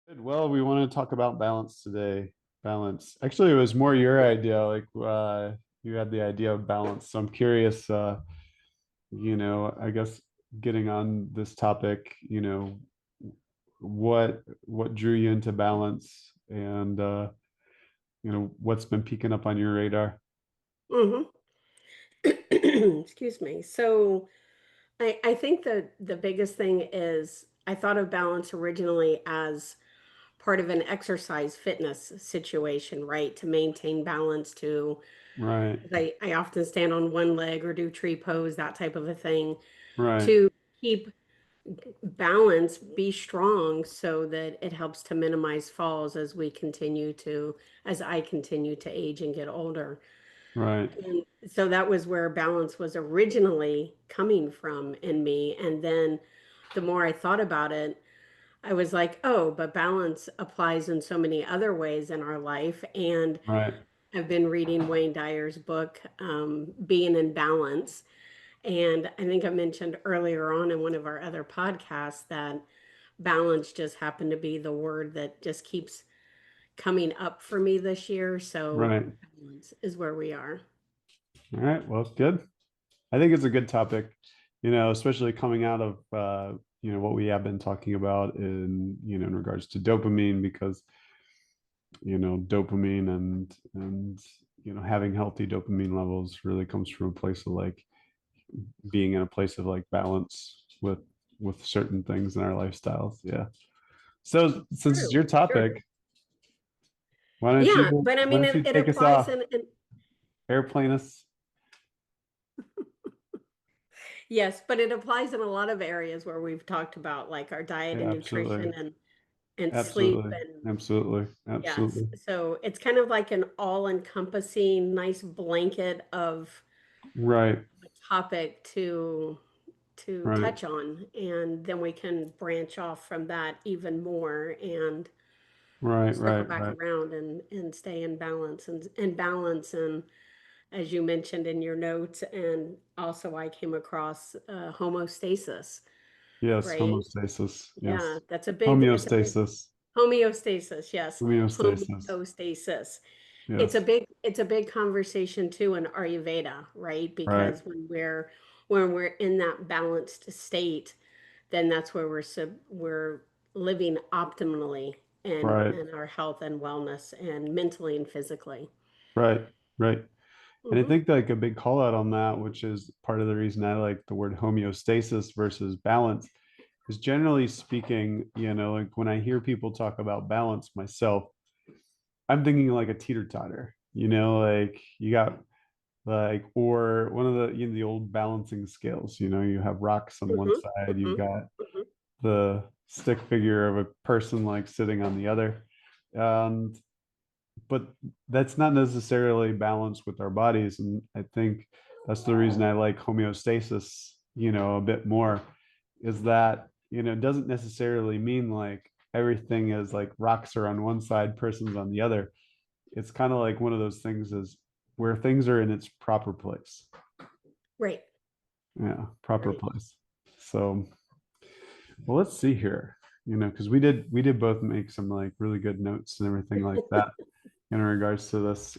Good. Well, we want to talk about balance today. Balance. Actually, it was more your idea. You had the idea of balance. So I'm curious, I guess getting on this topic, what drew you into balance and what's been peeking up on your radar? hmm Excuse me. So I think that the biggest thing is I thought of balance originally as part of an exercise fitness situation, right? To maintain balance, to Right, I often stand on one leg or do tree pose, that type of a thing, right, to keep balance, be strong so that it helps to minimize falls as I continue to age and get older. right, And so that was where balance was originally coming from in me. And then the more I thought about it, I was like, oh, but balance applies in so many other ways in our life. And right. I've been reading Wayne Dyer's book, Being in Balance. And I think I mentioned earlier on in one of our other podcasts that balance just happened to be the word that just keeps coming up for me this year. So Right. balance is where we are. All right. Well, good. I think it's a good topic, especially coming out of what we have been talking about in regards to dopamine, because dopamine and having healthy dopamine levels really comes from a place of like being in a place of like balance with certain things in our lifestyles. Yeah. So since it's True, your sure. topic, why don't Yeah, you but I why mean, don't you it take us applies off, in airplane us? yes, but it applies in a lot of areas where we've talked about like our diet Yeah, and nutrition absolutely. and sleep Absolutely. and Absolutely. yes. Absolutely. So it's kind of like an all-encompassing nice blanket of Right. a topic to Right. touch on, and then we can branch off from that even more and Right. circle Right. back Right. around and stay in balance and balance and as you mentioned in your notes, and also I came across homeostasis, Yes. right? Homeostasis. Yeah, Yes. it's a big Homeostasis. homeostasis, yes, Homeostasis. homeostasis. Yes. It's a big conversation too in Ayurveda, right? Right. Because when we're in that balanced state, then that's where we're living optimally Right. in our health and wellness and mentally and physically. Right. Right. And I hmm think like a big call out on that, which is part of the reason I like the word homeostasis versus balance, is generally speaking, like when I hear people talk about balance myself, I'm thinking like a teeter totter, like you got like, or one of the old balancing scales, you have rocks on one hmm side, you've hmm got hmm the stick figure of a person like sitting on the other. And but that's not necessarily balanced with our bodies. And I think that's the reason I like homeostasis, a bit more, is that, it doesn't necessarily mean like everything is like rocks are on one side, persons on the other. It's kind of like one of those things is where things are in its proper place. Right, Yeah, proper right. place. So, well, let's see here, because we did both make some like really good notes and everything like that in regards to this.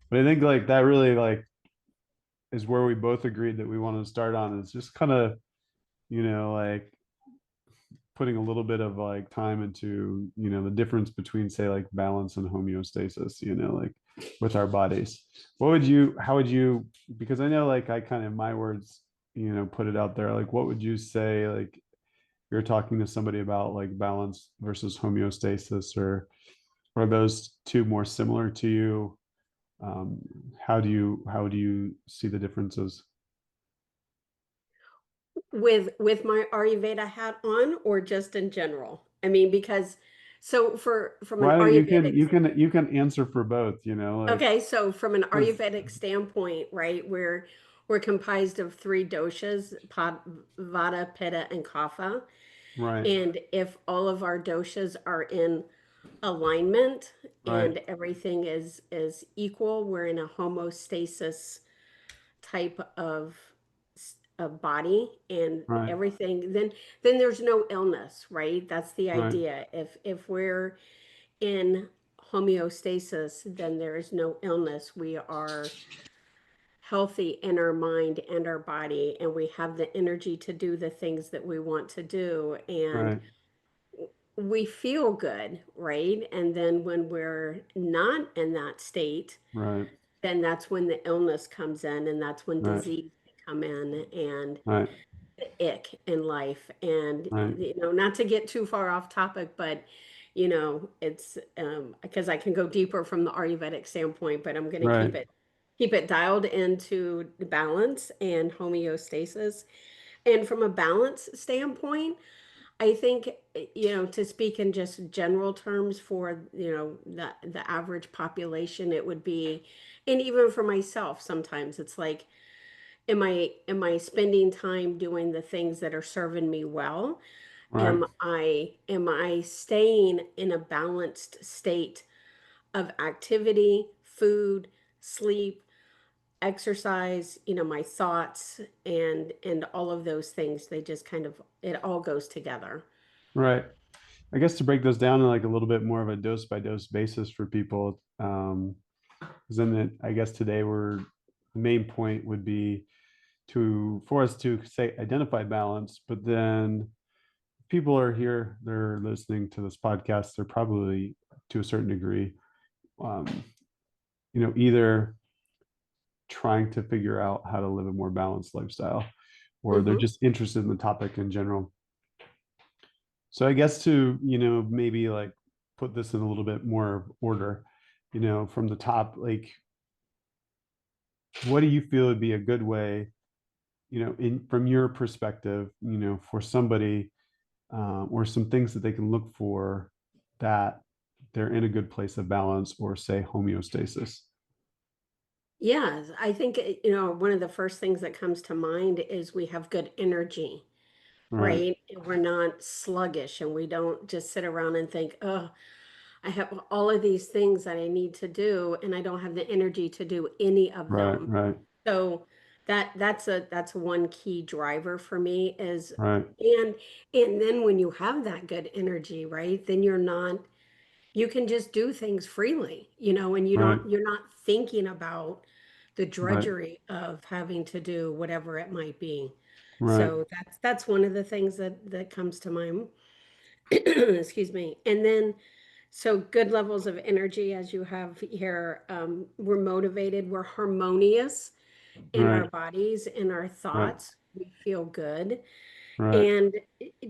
But I think like that really like is where we both agreed that we want to start on is just kind of, like putting a little bit of like time into, the difference between say like balance and homeostasis, like with our bodies. How would you, because I know like I kind of my words, put it out there, like what would you say like you're talking to somebody about like balance versus homeostasis, or are those two more similar to you? um, how do you see the differences? With my Ayurveda hat on or just in general? I mean, because so for from an Why don't you can Ayurvedic you can answer for both, like okay, so from an because Ayurvedic standpoint, right, we're comprised of three doshas, Vata, Pitta, and Kapha. right, And if all of our doshas are in alignment right, and everything is equal, we're in a homeostasis type of of body and Right. everything, then there's no illness, right? That's the Right. idea. If we're in homeostasis, then there is no illness. We are healthy in our mind and our body, and we have the energy to do the things that we want to do, and Right. we feel good, right? And then when we're not in that state, Right. then that's when the illness comes in, and that's when Right. disease come in, and Right. the ick in life. And Right. not to get too far off topic, but it's because I can go deeper from the Ayurvedic standpoint, but I'm going to Right. keep it dialed into balance and homeostasis. And from a balance standpoint, I think, to speak in just general terms for, the average population, it would be, and even for myself, sometimes it's like, am I spending time doing the things that are serving me well? Right. Am I staying in a balanced state of activity, food, sleep, exercise, my thoughts, and all of those things, they just kind of, it all goes together. Right. I guess to break those down in like a little bit more of a dose by dose basis for people, because then I guess today the main point would be for us to say identify balance, but then people are here, they're listening to this podcast, they're probably to a certain degree, um, either trying to figure out how to live a more balanced lifestyle, or they're Hmm. just interested in the topic in general. So I guess to, maybe like put this in a little bit more order, from the top, like what do you feel would be a good way, in from your perspective, for somebody, or some things that they can look for that they're in a good place of balance or say homeostasis. Yes, I think, one of the first things that comes to mind is we have good energy, Right. right? And we're not sluggish, and we don't just sit around and think, oh, I have all of these things that I need to do, and I don't have the energy to do any of Right. them. Right. So that's one key driver for me is, Right. and and then when you have that good energy, right, then you can just do things freely, and Right. you're not thinking about the Right. drudgery of having to do whatever it might be. Right. So that's one of the things that comes to mind. Excuse me. And then, so good levels of energy, as you have here. We're motivated, we're harmonious in our Right. bodies, in our Right. thoughts. We feel good, Right. and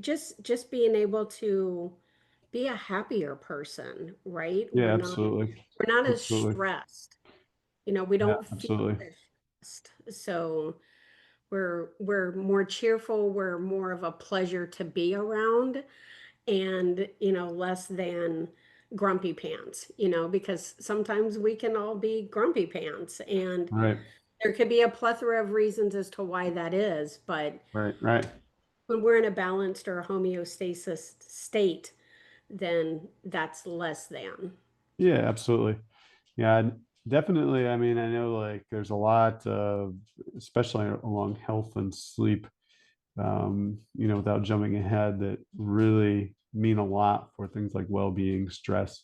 just being able to be a happier person, right? Yeah, absolutely. We're not as Absolutely. stressed. We Yeah, don't feel absolutely. as stressed. So we're more cheerful, we're more of a pleasure to be around, and less than grumpy pants, because sometimes we can all be grumpy pants, and Right. there could be a plethora of reasons as to why that is, but Right. Right. when we're in a balanced or homeostasis state, then that's less than. Yeah, absolutely. Yeah, definitely. I mean, I know like there's a lot of, especially along health and sleep, without jumping ahead, that really mean a lot for things like well-being, stress,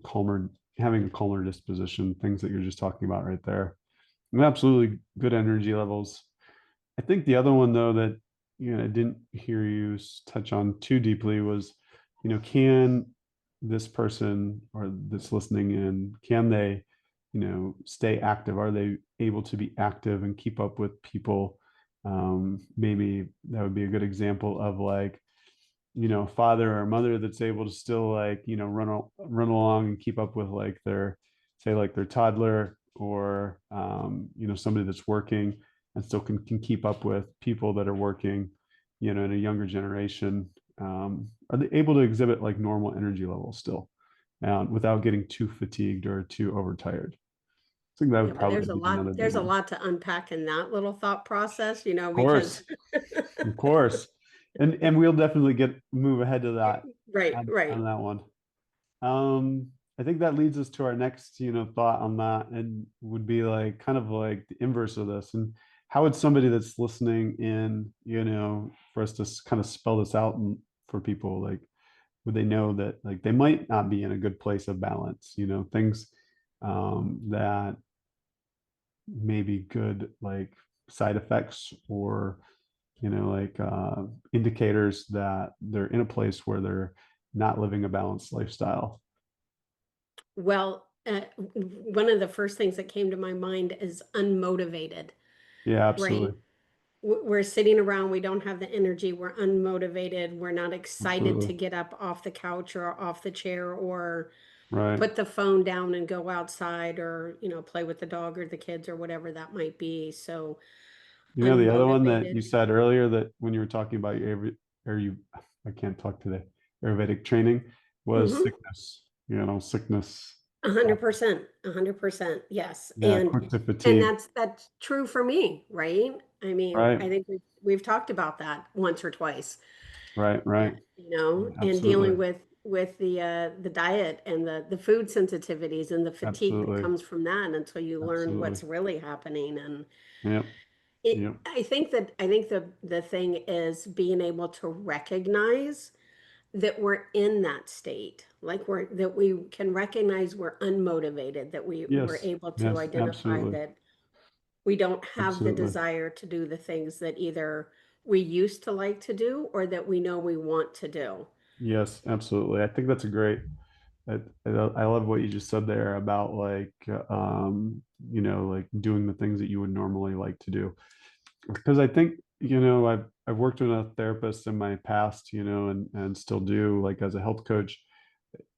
calmer, having a calmer disposition, things that you're just talking about right there. And absolutely good energy levels. I think the other one though that I didn't hear you touch on too deeply was, can this person or this listening in, can they, stay active? Are they able to be active and keep up with people? Maybe that would be a good example of like, father or mother that's able to still like, run along and keep up with like their, say like their toddler, or somebody that's working and still can keep up with people that are working, in a younger generation. Are they able to exhibit like normal energy levels still, without getting too fatigued or too overtired? I think that Yeah, would but probably be another big there's a one. lot to unpack in that little thought process, Of because course. Of course. And we'll definitely move ahead to that, right, on right. that one. I think that leads us to our next, thought on that, and would be like kind of like the inverse of this. And how would somebody that's listening in, for us to kind of spell this out and for people, like, would they know that like they might not be in a good place of balance, things that may be good, like side effects or, like indicators that they're in a place where they're not living a balanced lifestyle. Well, one of the first things that came to my mind is unmotivated, Yeah, right? absolutely. We're sitting around, we don't have the energy, we're unmotivated, we're not excited to Absolutely. get up off the couch or off the chair or Right. put the phone down and go outside or, play with the dog or the kids or whatever that might be. So The other one that you unmotivated. said earlier, that when you were talking about or you, I can't talk today, Ayurvedic training, was Mm-hmm. sickness, sickness. 100%, 100%, yes. Yeah, And quick to and fatigue. that's true for me, right? I mean, Right. I think we've talked about that once or twice. Right. Right. And dealing Absolutely. with the diet and the food sensitivities and the fatigue that Absolutely. comes from that until you learn Absolutely. what's really happening. And Yep. it Yep. I think the thing is being able to recognize that we're in that state, like that we can recognize we're unmotivated, that we're Yes. able to Yes. identify Absolutely. that we don't have the Absolutely. desire to do the things that either we used to like to do or that we know we want to do. Yes. Absolutely. I think that's a great. I love what you just said there about like, like doing the things that you would normally like to do. Because I think, I've worked with a therapist in my past, and still do, like as a health coach,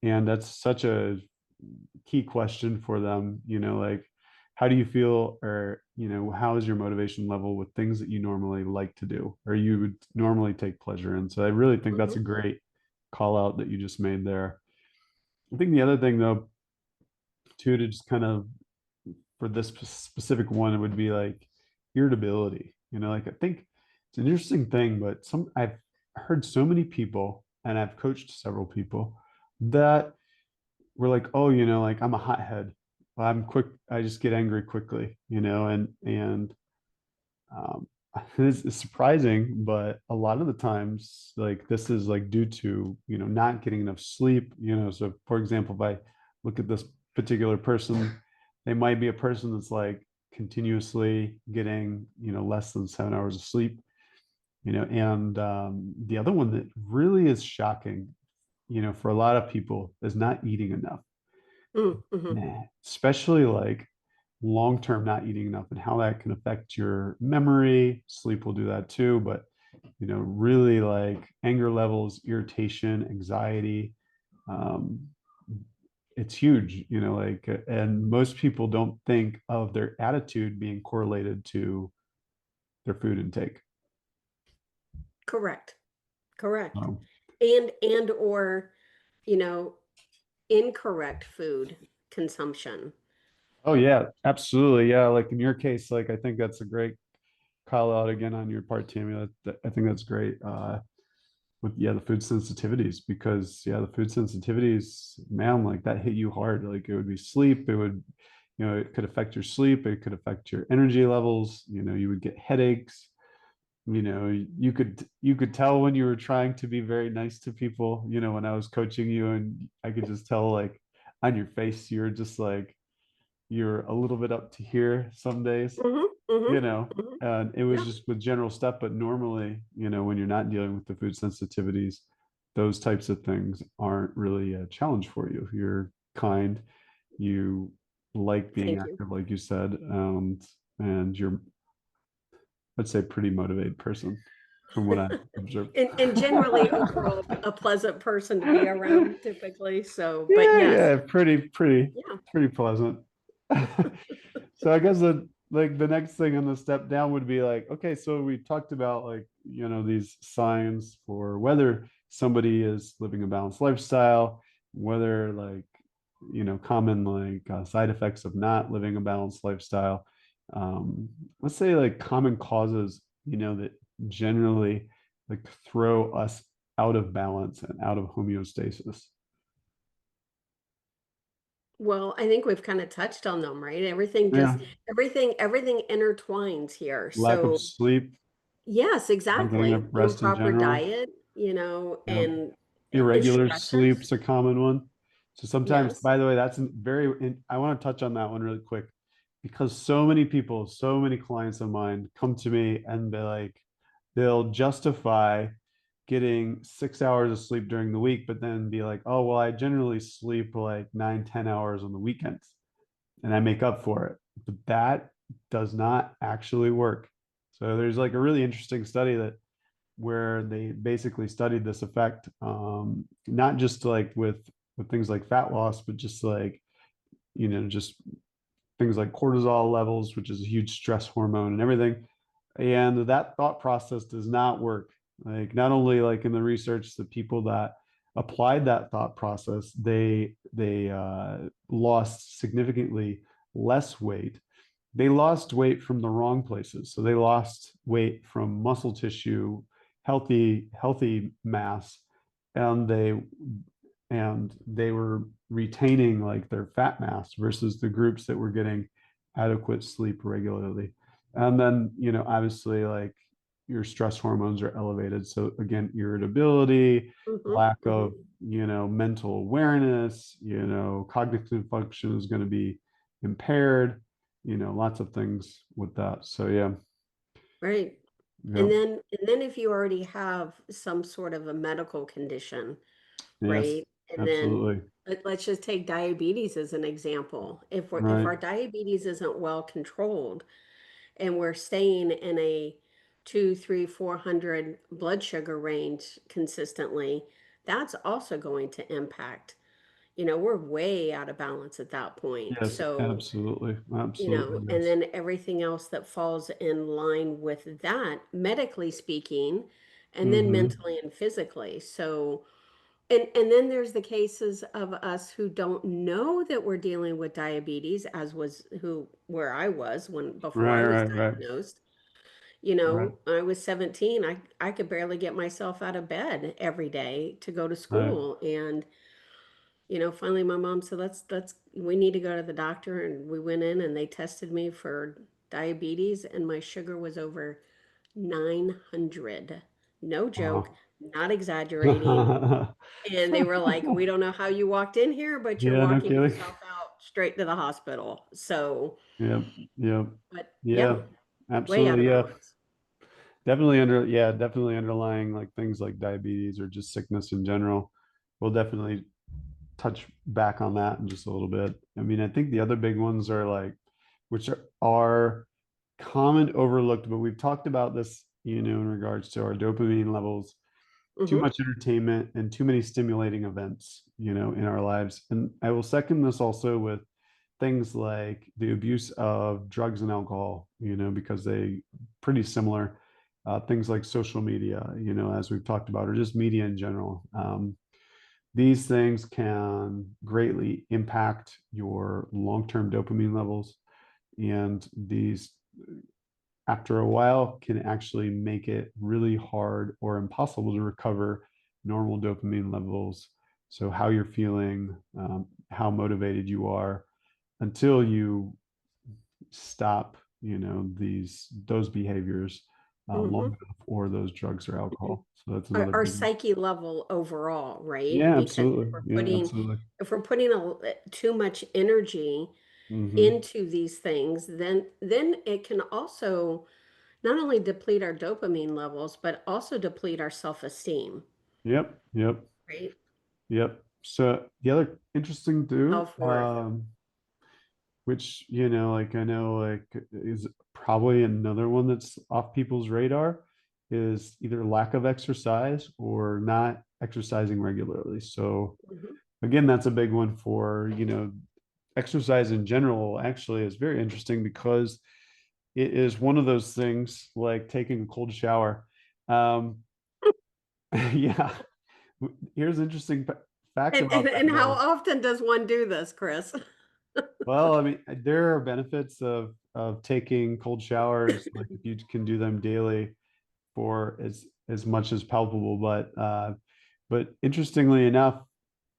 and that's such a key question for them, like how do you feel, or how is your motivation level with things that you normally like to do or you would normally take pleasure in. So I really think that's a Mhm. great call out that you just made there. I think the other thing though, too, to just kind of, for this specific one, it would be like irritability. Like I think it's an interesting thing, but I've heard so many people, and I've coached several people that were like, oh, like I'm a hothead. I'm quick. I just get angry quickly, and um, it's surprising, but a lot of the times, like this is like due to not getting enough sleep. So for example, if I look at this particular person, they might be a person that's like continuously getting less than 7 hours of sleep. And the other one that really is shocking, for a lot of people, is not eating enough. Mm-hmm. Nah, especially like long term not eating enough and how that can affect your memory. Sleep will do that too, but really like anger levels, irritation, anxiety. Um, it's huge, like, and most people don't think of their attitude being correlated to their food intake. Correct. Correct. Um, And or, you know, incorrect food consumption. oh yeah, absolutely. Yeah. Like in your case, like I think that's a great call out again on your part, Tammy. I think that's great. With the food sensitivities, because the food sensitivities, man, like that hit you hard. Like it would be sleep, it would, it could affect your sleep, it could affect your energy levels, you would get headaches. You could tell when you were trying to be very nice to people, when I was coaching you, and I could just tell like on your face you're just like you're a little bit up to here some days, Hmm. Hmm. you know, Hmm. and it was Yeah. just with general stuff. But normally, when you're not dealing with the food sensitivities, those types of things aren't really a challenge for you. You're kind, you like being Thank you. active, like you said, and you're, I'd say, pretty motivated person from what I've observed. And generally overall a pleasant person to be around typically. So, but Yeah, yes. yeah, Yeah. pretty pleasant. So I guess the next thing on the step down would be like, okay, so we talked about like, these signs for whether somebody is living a balanced lifestyle, whether like, common like side effects of not living a balanced lifestyle. Let's say like common causes, that generally like throw us out of balance and out of homeostasis. Well, I think we've kind of touched on them, right? Everything Yeah. just everything intertwines here. Lack of So, sleep, yes, not getting exactly. enough rest in Improper general. diet, Yeah. and Irregular stressors. sleep's a common one. So sometimes, Yes. by the way, that's I want to touch on that one really quick because so many people, so many clients of mine come to me and they'll justify getting 6 hours of sleep during the week, but then be like, oh, well, I generally sleep like 9, 10 hours on the weekends and I make up for it. But that does not actually work. So there's like a really interesting study that where they basically studied this effect, not just like with things like fat loss, but just like just things like cortisol levels, which is a huge stress hormone and everything. And that thought process does not work. Like not only like in the research, the people that applied that thought process, they lost significantly less weight. They lost weight from the wrong places. So they lost weight from muscle tissue, healthy mass, and they were retaining like their fat mass versus the groups that were getting adequate sleep regularly. And then, obviously like your stress hormones are elevated. So again, irritability, Hmm. lack of, Hmm. mental awareness, cognitive function is going to be impaired, lots of things with that. So yeah, Right. yeah, And then if you already have some sort of a medical condition, yes, right? And then absolutely. let's just take diabetes as an example. If Right. our diabetes isn't well controlled and we're staying in a 2, 3, 400 blood sugar range consistently, that's also going to impact. We're way out of balance at that point. Yes, So, absolutely. Absolutely. and Yes. then everything else that falls in line with that, medically speaking, and then Mm-hmm. mentally and physically. So, and then there's the cases of us who don't know that we're dealing with diabetes, as was who where I was when before Right, I was right, right, diagnosed. right, I was 17. I could barely get myself out of bed every day to go to right. school. And, finally my mom said, let's we need to go to the doctor. And we went in and they tested me for diabetes and my sugar was over 900. No joke, Wow. not exaggerating. And they were like, we don't know how you walked in here, but you're Yeah, no walking kidding. yourself out straight to the hospital. So, Yep, yep. but yeah, Yeah, way out absolutely. of Yeah. balance. Definitely underlying like things like diabetes or just sickness in general. We'll definitely touch back on that in just a little bit. I mean, I think the other big ones are like, which are common overlooked, but we've talked about this, in regards to our dopamine levels, too Hmm. much entertainment and too many stimulating events, in our lives. And I will second this also with things like the abuse of drugs and alcohol, because they pretty similar. Things like social media, as we've talked about, or just media in general. These things can greatly impact your long-term dopamine levels, and these after a while can actually make it really hard or impossible to recover normal dopamine levels. So how you're feeling, how motivated you are, until you stop, those behaviors long Hmm. enough, or those drugs or alcohol. So that's another Our big one. psyche level overall, right? Yeah, Because absolutely. Yeah, absolutely. if we're putting too much energy Hmm. into these things, then it can also not only deplete our dopamine levels, but also deplete our self-esteem, Yep, yep, right? yep. So the other interesting too, Self-worth. which like I know like is probably another one that's off people's radar, is either lack of exercise or not exercising regularly. So Mhm. again, that's a big one for exercise in general. Actually is very interesting because it is one of those things like taking a cold shower. Yeah. Here's an interesting fact And, about and that and how though. often does one do this, Chris? Well, I mean, there are benefits of taking cold showers, like if you can do them daily for as much as palpable. But interestingly enough,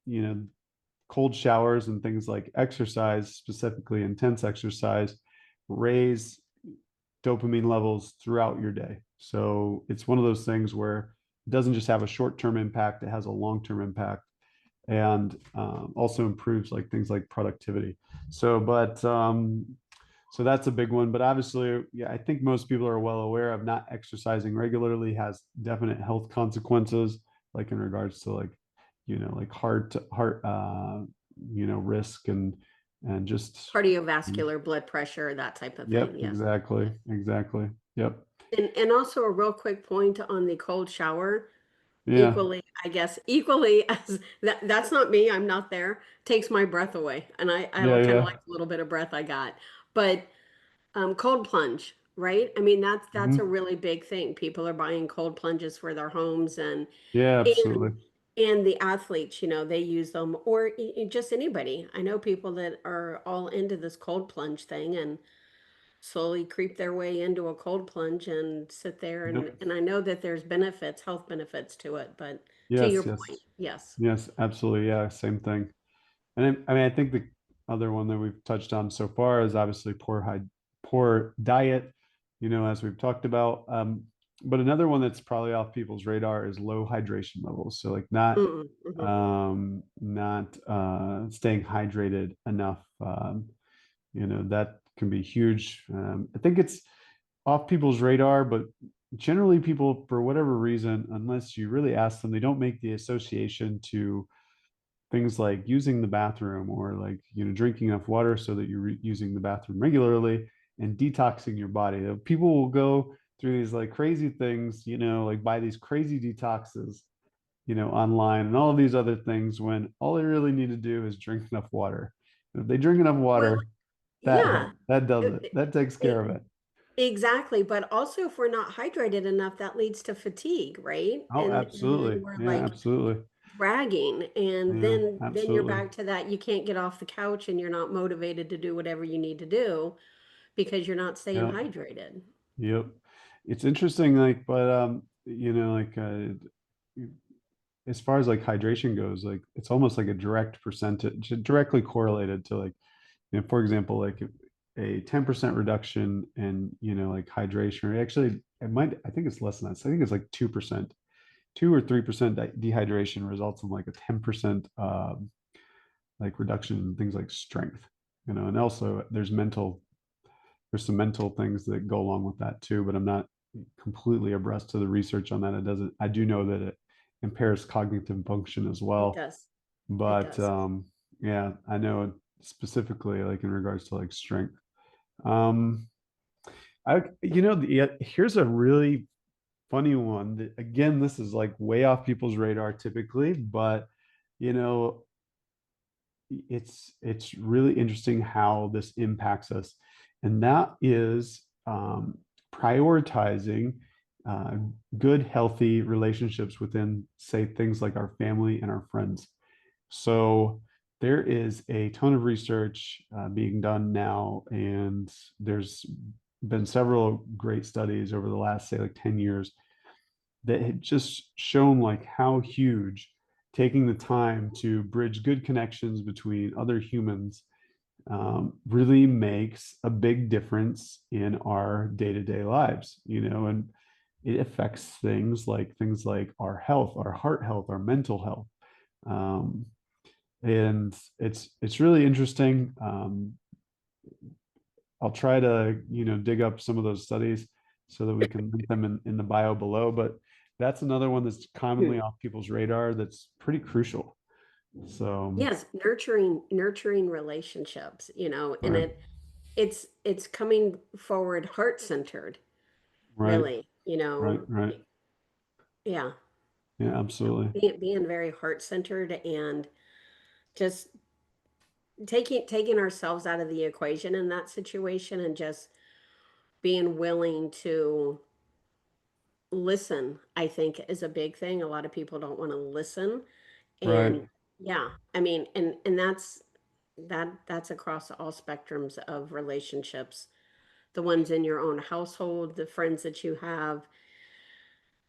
you know, cold showers and things like exercise, specifically intense exercise, raise dopamine levels throughout your day. So it's one of those things where it doesn't just have a short-term impact, it has a long-term impact, and also improves like things like productivity. So that's a big one. But obviously, yeah, I think most people are well aware of not exercising regularly has definite health consequences, like in regards to like, like heart, risk and just, Cardiovascular, blood pressure, that type of yep, thing. Yes. exactly, exactly. Yep. And also a real quick point on the cold shower, Yeah. equally, I guess, equally as that's not me, I'm not there, takes my breath away. And I Yeah. kind of Yeah. like the little bit of breath I got. But cold plunge, right? I mean, that's a Hmm. really big thing. People are buying cold plunges for their homes Yeah, and absolutely. and the athletes, they use them, or just anybody. I know people that are all into this cold plunge thing and slowly creep their way into a cold plunge and sit there and Yep. and I know that there's benefits, health benefits to it, but to your Yes, point, yes, yes. yes, absolutely. Yeah, same thing. And I mean, I think the other one that we've touched on so far is obviously poor diet, as we've talked about. But another one that's probably off people's radar is low hydration levels. So like Mm-mm, mhm. not staying hydrated enough. That can be huge. I think it's off people's radar, but generally people, for whatever reason, unless you really ask them, they don't make the association to things like using the bathroom or like drinking enough water so that you're using the bathroom regularly and detoxing your body. People will go through these like crazy things, like buy these crazy detoxes, online and all of these other things when all they really need to do is drink enough water. And if they drink enough Well, water, yeah. that does it. It- That takes care it- of it. exactly, but also if we're not hydrated enough, that leads to fatigue, right? Oh, And then absolutely. we're Yeah, like absolutely. dragging, and Yeah, then you're absolutely. back to that, you can't get off the couch and you're not motivated to do whatever you need to do because you're not staying Yeah. hydrated. Yep. It's interesting, like, but as far as like hydration goes, like it's almost like a direct percentage, directly correlated to like, for example, like a 10% reduction in, like hydration, or actually I think it's less than that. So I think it's like 2%, 2 or 3% dehydration results in like a 10% like reduction in things like strength, and also there's some mental things that go along with that too, but I'm not completely abreast to the research on that. I do know that it impairs cognitive function as It well. does. It But does. yeah, I know specifically like in regards to like strength. Um, here's a really funny one that again, this is like way off people's radar typically, but you know, it's really interesting how this impacts us, and that is prioritizing uh, good, healthy relationships within, say, things like our family and our friends. So there is a ton of research being done now, and there's been several great studies over the last, say, like 10 years that had just shown like how huge taking the time to bridge good connections between other humans really makes a big difference in our day-to-day lives, and it affects things like our health, our heart health, our mental health. Um, and it's really interesting. I'll try to dig up some of those studies so that we can link them in the bio below. But that's another one that's commonly Hmm. off people's radar. That's pretty crucial. So Yes, nurturing relationships, and right, it's coming forward heart-centered, right, really, right. yeah. Yeah, absolutely. Being very heart-centered and just taking ourselves out of the equation in that situation and just being willing to listen, I think is a big thing. A lot of people don't want to listen. Right, And yeah, I mean, and that's across all spectrums of relationships. The ones in your own household, the friends that you have,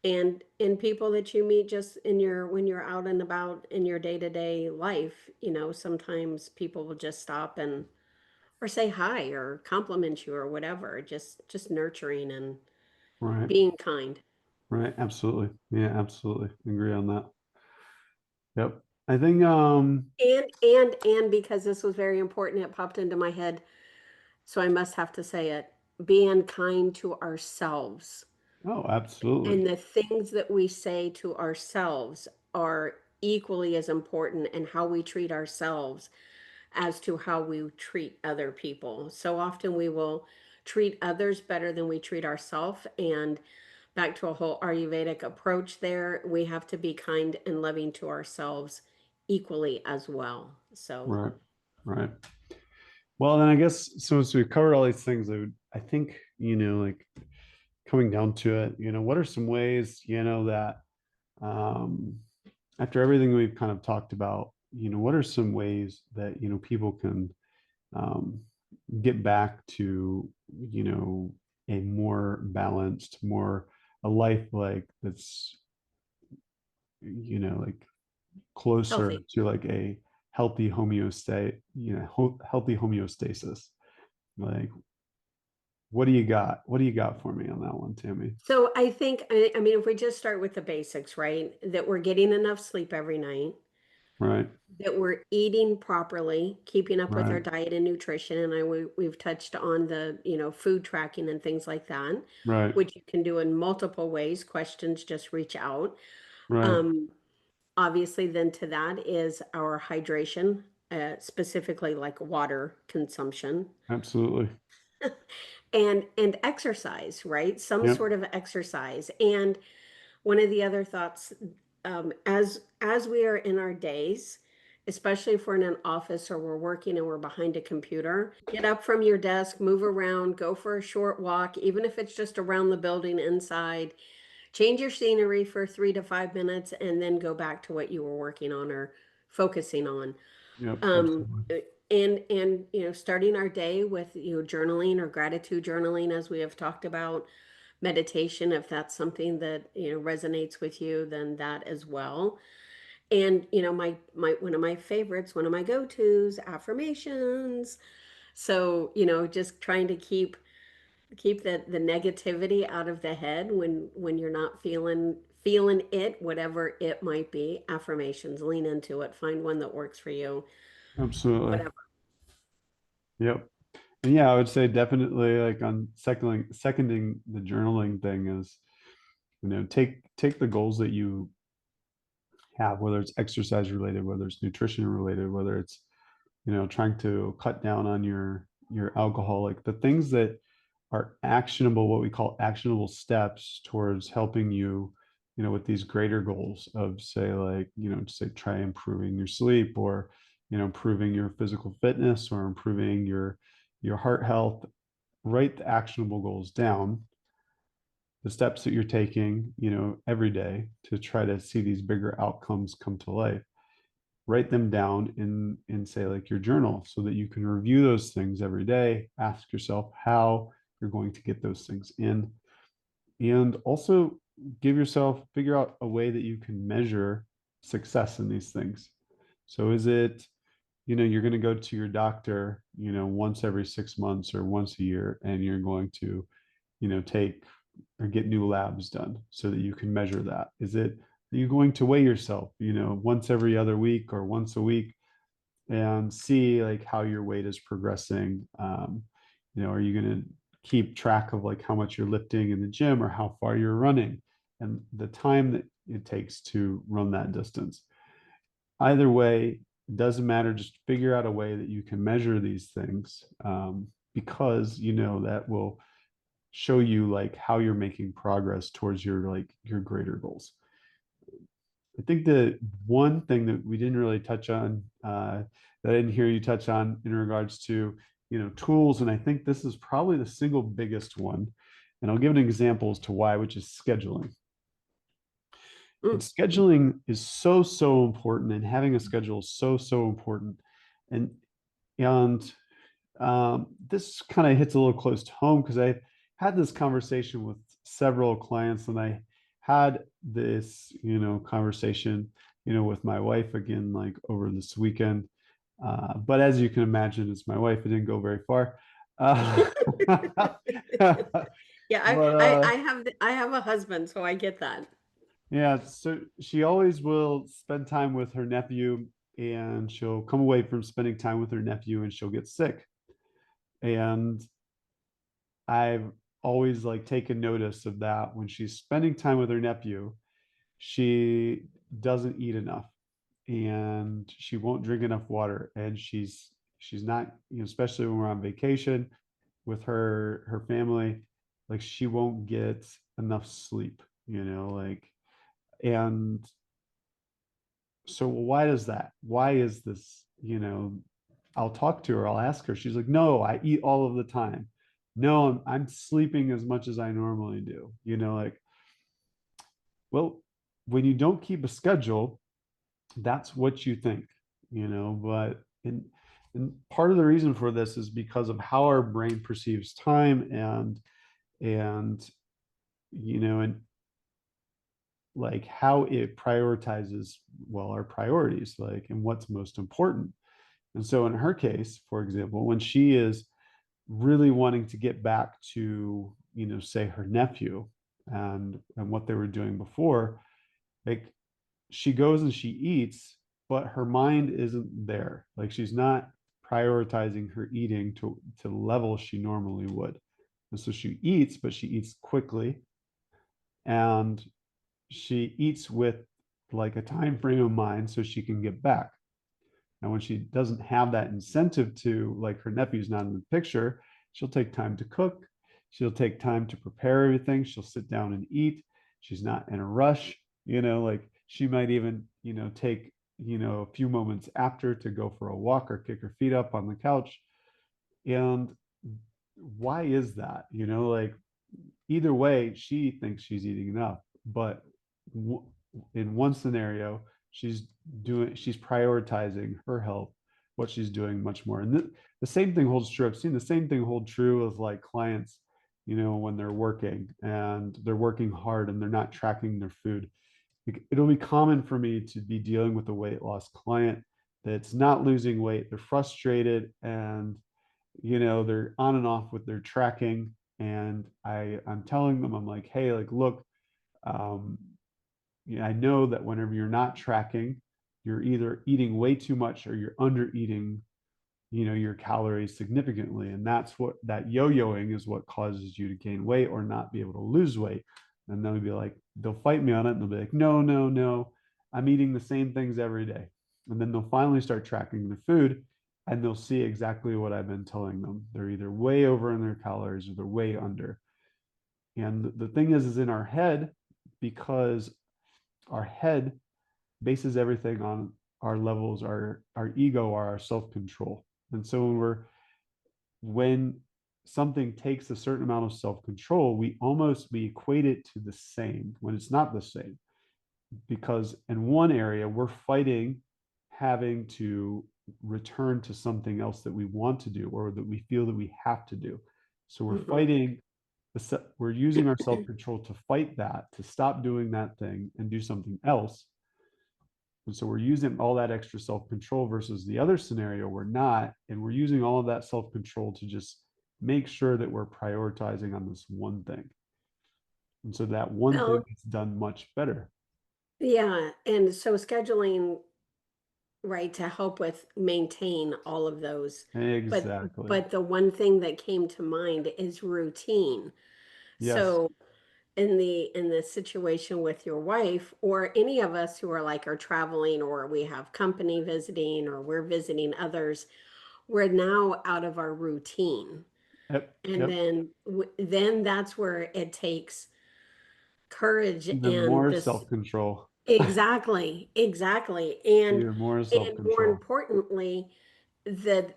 and in people that you meet just in your when you're out and about in your day-to-day life, sometimes people will just stop and or say hi or compliment you or whatever, just nurturing and Right. being kind. Right. Absolutely. Yeah, absolutely. Agree on that. Yep. I think And because this was very important, it popped into my head, so I must have to say it. Being kind to ourselves. oh, absolutely. And the things that we say to ourselves are equally as important in how we treat ourselves as to how we treat other people. So often we will treat others better than we treat ourselves. And back to a whole Ayurvedic approach there, we have to be kind and loving to ourselves equally as well. So, Right. Right. Well, then I guess so as we've covered all these things, I think, like coming down to it, what are some ways, that um after everything we've kind of talked about, what are some ways that, people can um get back to, a more balanced, more a life like that's, like closer healthy. to like a healthy homeostate, healthy homeostasis. Like, what do you got? What do you got for me on that one, Tammy? So I think, I mean, if we just start with the basics, right? That we're getting enough sleep every night, Right, that we're eating properly, keeping up with our right, diet and nutrition. And we've touched on the, food tracking and things like that, right, which you can do in multiple ways. Questions, just reach out. right. Um, Obviously, then to that is our hydration, specifically like water consumption Absolutely. and exercise, right? Some Yep, sort of exercise. And one of the other thoughts, as we are in our days, especially if we're in an office or we're working and we're behind a computer, get up from your desk, move around, go for a short walk, even if it's just around the building inside, change your scenery for 3 to 5 minutes, and then go back to what you were working on or focusing on. yep, um absolutely. and starting our day with journaling or gratitude journaling, as we have talked about, meditation, if that's something that resonates with you, then that as well. And my one of my favorites, one of my go-tos, affirmations. So just trying to keep the negativity out of the head when you're not feeling it, whatever it might be. Affirmations, lean into it, find one that works for you, Absolutely. whatever. Yep. And yeah, I would say definitely like on seconding the journaling thing is, take the goals that you have, whether it's exercise related, whether it's nutrition related, whether it's, trying to cut down on your alcohol, like the things that are actionable, what we call actionable steps towards helping you, with these greater goals of say like, say try improving your sleep, or, improving your physical fitness, or improving your heart health. Write the actionable goals down, the steps that you're taking, every day to try to see these bigger outcomes come to life. Write them down in say like your journal, so that you can review those things every day, ask yourself how you're going to get those things in, and also figure out a way that you can measure success in these things. So is it, you're going to go to your doctor, once every 6 months or once a year, and you're going to, take or get new labs done so that you can measure that? Is it, are you going to weigh yourself, once every other week or once a week, and see like how your weight is progressing? Are you going to keep track of like how much you're lifting in the gym, or how far you're running, and the time that it takes to run that distance? Either way, it doesn't matter. Just figure out a way that you can measure these things, because that will show you like how you're making progress towards your greater goals. I think the one thing that we didn't really touch on, that I didn't hear you touch on in regards to, tools, and I think this is probably the single biggest one, and I'll give an example as to why, which is scheduling. And Mm. scheduling is so, so important, and having a schedule is so, so important. And and this kind of hits a little close to home, because I had this conversation with several clients, and I had this, conversation, with my wife again, like over this weekend. But as you can imagine, it's my wife. It didn't go very far. But Yeah, I have a husband, so I get that. yeah, so she always will spend time with her nephew, and she'll come away from spending time with her nephew and she'll get sick. And I've always like taken notice of that when she's spending time with her nephew, she doesn't eat enough and she won't drink enough water. And she's not, especially when we're on vacation with her family, like she won't get enough sleep, like. And so why does that? Why is this? I'll talk to her, I'll ask her. She's like, no, I eat all of the time. No, I'm sleeping as much as I normally do. Like, well, when you don't keep a schedule, that's what you think, but and part of the reason for this is because of how our brain perceives time and and like how it prioritizes, well, our priorities, like, and what's most important. And so in her case, for example, when she is really wanting to get back to, say her nephew and what they were doing before, like she goes and she eats, but her mind isn't there. Like she's not prioritizing her eating to the level she normally would. And so she eats, but she eats quickly, and she eats with like a time frame of mind so she can get back. And when she doesn't have that incentive to, like her nephew's not in the picture, she'll take time to cook. She'll take time to prepare everything. She'll sit down and eat. She's not in a rush, like she might even, take, a few moments after to go for a walk or kick her feet up on the couch. And why is that? Like either way, she thinks she's eating enough, but in one scenario, she's prioritizing her health, what she's doing much more. And the same thing holds true. I've seen the same thing hold true of like clients, when they're working and they're working hard and they're not tracking their food. It'll be common for me to be dealing with a weight loss client that's not losing weight. They're frustrated and they're on and off with their tracking. And I'm telling them, I'm like, hey, like, look, um, I know that whenever you're not tracking, you're either eating way too much or you're under eating, your calories significantly. And that's what that yo-yoing is, what causes you to gain weight or not be able to lose weight. And they'll be like, they'll fight me on it and they'll be like, no, no, no, I'm eating the same things every day. And then they'll finally start tracking their food and they'll see exactly what I've been telling them. They're either way over in their calories or they're way under. And the thing is in our head, because our head bases everything on our levels, our ego, our self-control. And so when something takes a certain amount of self-control, we equate it to the same when it's not the same. Because in one area we're fighting having to return to something else that we want to do or that we feel that we have to do. So we're Mhm. fighting we're using our self-control to fight that, to stop doing that thing and do something else. And so we're using all that extra self-control versus the other scenario we're not, and we're using all of that self-control to just make sure that we're prioritizing on this one thing. And so that one thing Well, gets done much better. yeah, and so scheduling, right, to help with maintain all of those. But Exactly. but the one thing that came to mind is routine. Yes. So in the situation with your wife or any of us who are traveling or we have company visiting or we're visiting others, we're now out of our routine. Yep. And Yep. then that's where it takes courage Even and more this. self-control. Exactly, exactly. And Even more more self-control. importantly, the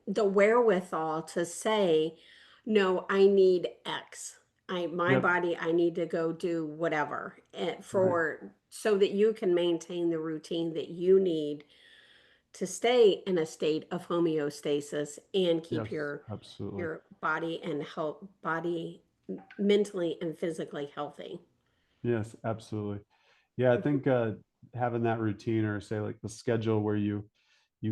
wherewithal to say, no, I need X. My Yep. body, I need to go do whatever Right. for so that you can maintain the routine that you need to stay in a state of homeostasis and keep Yes, your absolutely. your body and health body mentally and physically healthy. Yes, absolutely. Yeah, I think having that routine, or say like the schedule where you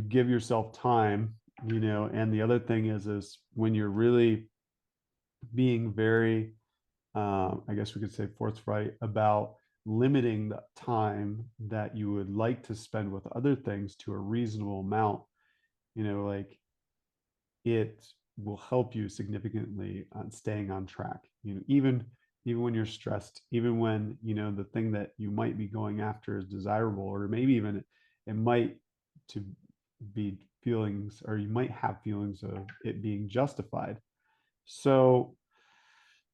give yourself time, and the other thing is when you're really being very, I guess we could say forthright about limiting the time that you would like to spend with other things to a reasonable amount, like it will help you significantly on staying on track. Even when you're stressed, even when the thing that you might be going after is desirable, or maybe even it might to be feelings, or you might have feelings of it being justified. So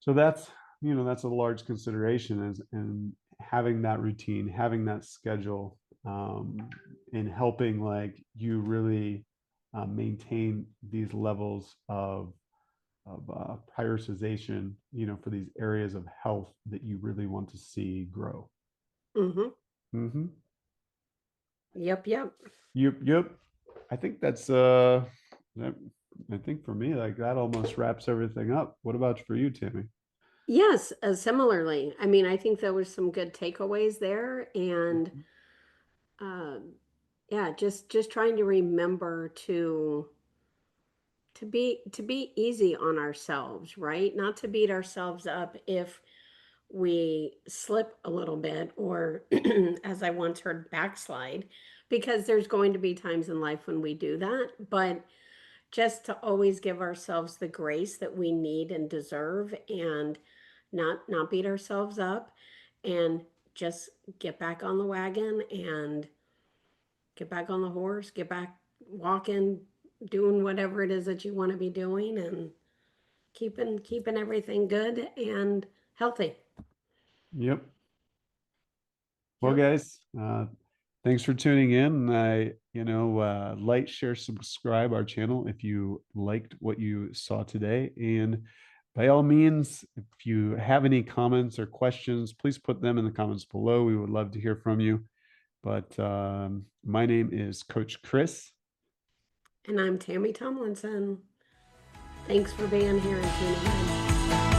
that's a large consideration, is and having that routine, having that schedule, and helping like you really maintain these levels of prioritization, for these areas of health that you really want to see grow. Hmm. Mm-hmm. Yep, yep. Yep, yep. I think that, I think for me, like that almost wraps everything up. What about for you, Tammy? Yes, similarly. I mean, I think there was some good takeaways there, and um, yeah, just trying to remember to be easy on ourselves, right? Not to beat ourselves up if we slip a little bit, or as I once heard, backslide, because there's going to be times in life when we do that, but just to always give ourselves the grace that we need and deserve, and not beat ourselves up, and just get back on the wagon and get back on the horse, get back walking, doing whatever it is that you want to be doing, and keeping everything good and healthy. Yep. Well, Yep. guys, thanks for tuning in. Like, share, subscribe our channel if you liked what you saw today. And by all means, if you have any comments or questions, please put them in the comments below. We would love to hear from you. But my name is Coach Chris. And I'm Tammy Tomlinson. Thanks for being here and tuning in.